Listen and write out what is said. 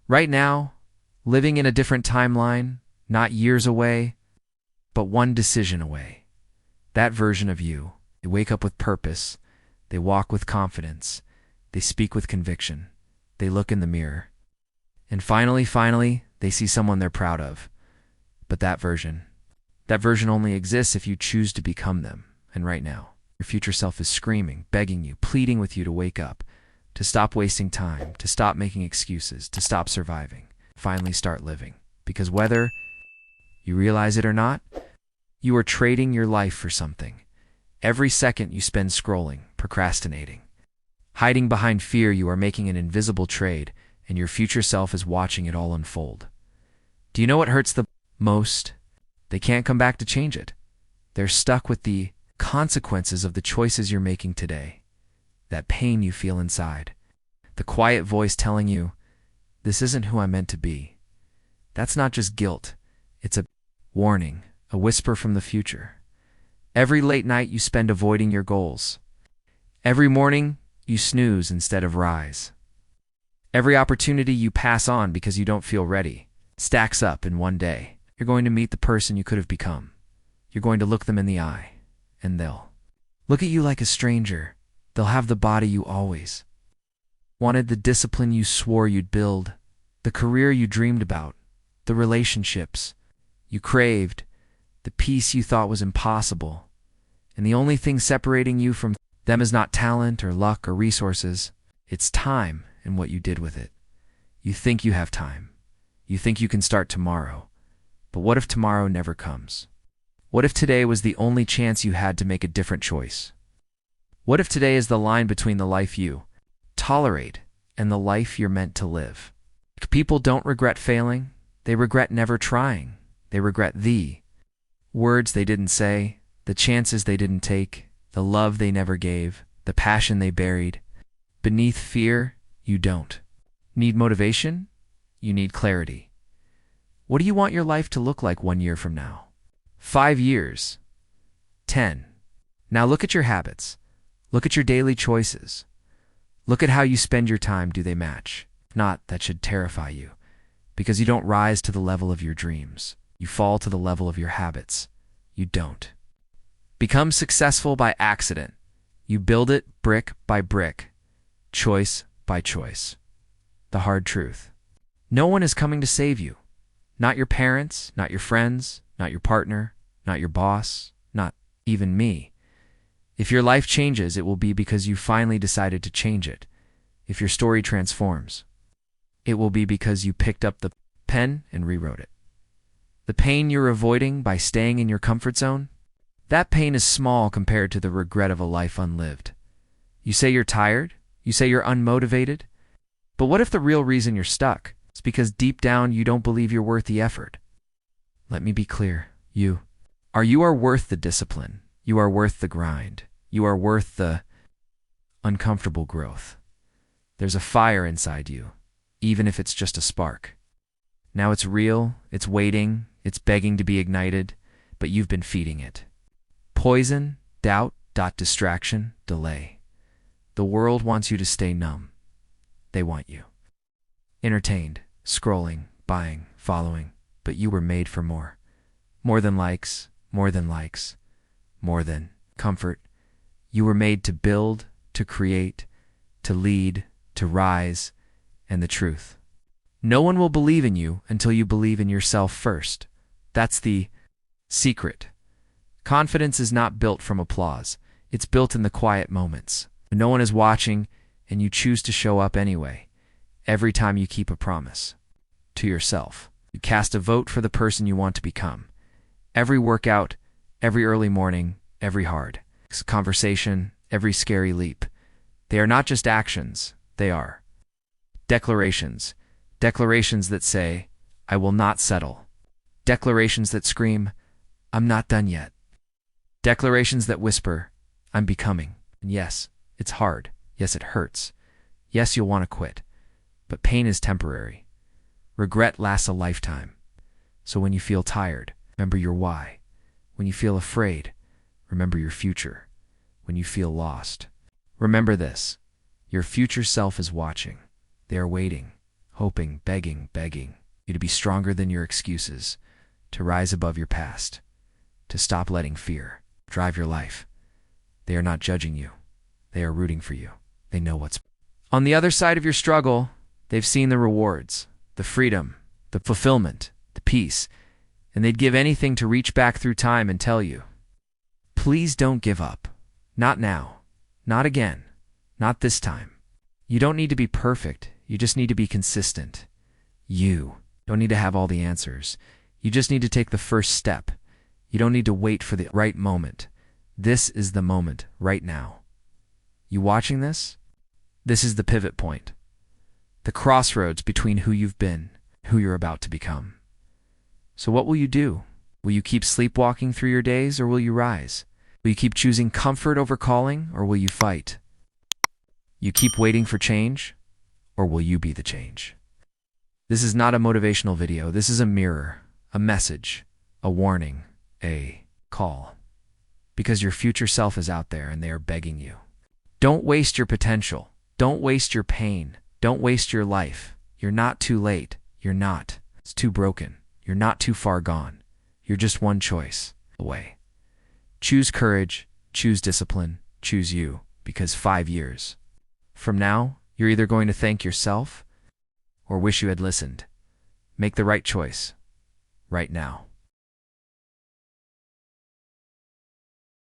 Right now, living in a different timeline, not years away, but one decision away. That version of you, they wake up with purpose, they walk with confidence, they speak with conviction, they look in the mirror, and finally, they see someone they're proud of. But that version only exists if you choose to become them. And right now, your future self is screaming, begging you, pleading with you to wake up, to stop wasting time, to stop making excuses, to stop surviving, finally start living. Because whether you realize it or not, you are trading your life for something. Every second you spend scrolling, procrastinating, hiding behind fear, you are making an invisible trade, and your future self is watching it all unfold. Do you know what hurts the most? They can't come back to change it. They're stuck with the consequences of the choices you're making today. That pain you feel inside. The quiet voice telling you, this isn't who I'm meant to be. That's not just guilt. It's a warning, a whisper from the future. Every late night you spend avoiding your goals. Every morning you snooze instead of rise. Every opportunity you pass on because you don't feel ready stacks up in one day. You're going to meet the person you could have become. You're going to look them in the eye, and they'll look at you like a stranger. They'll have the body you always wanted, the discipline you swore you'd build, the career you dreamed about, the relationships you craved, the peace you thought was impossible. And the only thing separating you from them is not talent or luck or resources. It's time and what you did with it. You think you have time. You think you can start tomorrow. But what if tomorrow never comes? What if today was the only chance you had to make a different choice? What if today is the line between the life you tolerate and the life you're meant to live? People don't regret failing. They regret never trying. They regret the words they didn't say, the chances they didn't take, the love they never gave, the passion they buried. Beneath fear, you don't need motivation. You need clarity. What do you want your life to look like 1 year from now? 5 years? 10? Now look at your habits. Look at your daily choices. Look at how you spend your time. Do they match? If not, that should terrify you, because you don't rise to the level of your dreams. You fall to the level of your habits. You don't become successful by accident. You build it brick by brick, choice by choice. The hard truth. No one is coming to save you. Not your parents, not your friends, not your partner, not your boss, not even me. If your life changes, it will be because you finally decided to change it. If your story transforms, it will be because you picked up the pen and rewrote it. The pain you're avoiding by staying in your comfort zone, that pain is small compared to the regret of a life unlived. You say you're tired, you say you're unmotivated, but what if the real reason you're stuck is because deep down you don't believe you're worth the effort? Let me be clear. You are worth the discipline. You are worth the grind. You are worth the uncomfortable growth. There's a fire inside you, even if it's just a spark. Now it's real, it's waiting, it's begging to be ignited, but you've been feeding it. Poison, doubt, distraction, delay. The world wants you to stay numb. They want you entertained, scrolling, buying, following, but you were made for more. More than likes, more than likes, more than comfort. You were made to build, to create, to lead, to rise, and the truth. No one will believe in you until you believe in yourself first. That's the secret. Confidence is not built from applause. It's built in the quiet moments. No one is watching, and you choose to show up anyway. Every time you keep a promise to yourself, you cast a vote for the person you want to become. Every workout, every early morning, every hard conversation, every scary leap. They are not just actions, they are declarations. Declarations that say, I will not settle. Declarations that scream, I'm not done yet. Declarations that whisper, I'm becoming. And yes, it's hard. Yes, it hurts. Yes, you'll want to quit. But pain is temporary. Regret lasts a lifetime. So when you feel tired, remember your why. When you feel afraid, remember your future. When you feel lost, remember this. Your future self is watching. They are waiting, hoping, begging you to be stronger than your excuses, to rise above your past, to stop letting fear drive your life. They are not judging you. They are rooting for you. They know what's on the other side of your struggle. They've seen the rewards, the freedom, the fulfillment, the peace, and they'd give anything to reach back through time and tell you, please don't give up. Not now. Not again. Not this time. You don't need to be perfect. You just need to be consistent. You don't need to have all the answers. You just need to take the first step. You don't need to wait for the right moment. This is the moment right now. You watching this? This is the pivot point. The crossroads between who you've been, who you're about to become. So what will you do? Will you keep sleepwalking through your days, or will you rise? Will you keep choosing comfort over calling, or will you fight? You keep waiting for change, or will you be the change? This is not a motivational video. This is a mirror, a message, a warning, a call. Because your future self is out there and they are begging you. Don't waste your potential. Don't waste your pain. Don't waste your life. You're not too late. You're not. It's too broken. You're not too far gone. You're just one choice away. Choose courage. Choose discipline. Choose you. Because 5 years from now, you're either going to thank yourself or wish you had listened. Make the right choice right now.